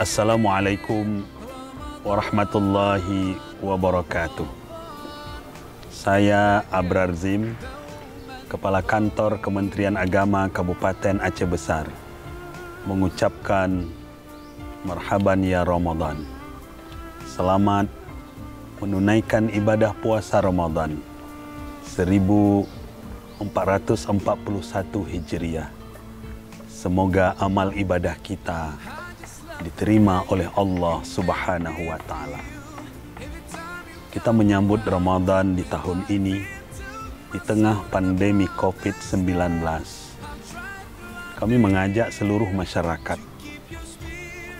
Assalamualaikum warahmatullahi wabarakatuh. Saya Abrar Zim, Kepala Kantor Kementerian Agama Kabupaten Aceh Besar, mengucapkan marhaban ya Ramadan. Selamat menunaikan ibadah puasa Ramadan 1441 Hijriah. Semoga amal ibadah kita diterima oleh Allah Subhanahu wa Ta'ala. Kita menyambut Ramadan di tahun ini di tengah pandemi COVID-19. Kami mengajak seluruh masyarakat,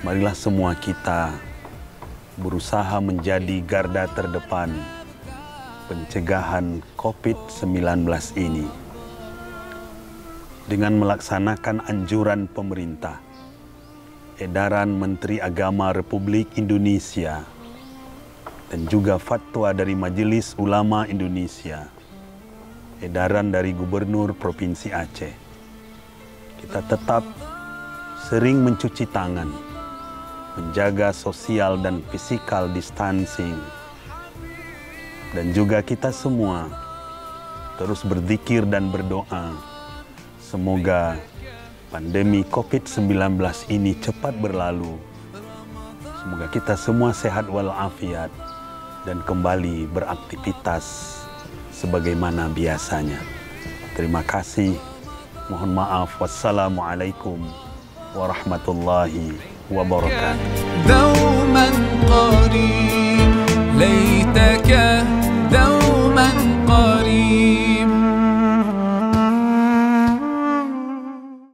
marilah semua kita berusaha menjadi garda terdepan pencegahan COVID-19 ini dengan melaksanakan anjuran pemerintah, edaran Menteri Agama Republik Indonesia, dan juga fatwa dari Majelis Ulama Indonesia, edaran dari Gubernur Provinsi Aceh. Kita tetap sering mencuci tangan, menjaga social dan physical distancing, dan juga kita semua terus berzikir dan berdoa. Semoga pandemi COVID-19 ini cepat berlalu. Semoga kita semua sehat walafiat dan kembali beraktivitas sebagaimana biasanya. Terima kasih. Mohon maaf. Wassalamualaikum warahmatullahi wabarakatuh.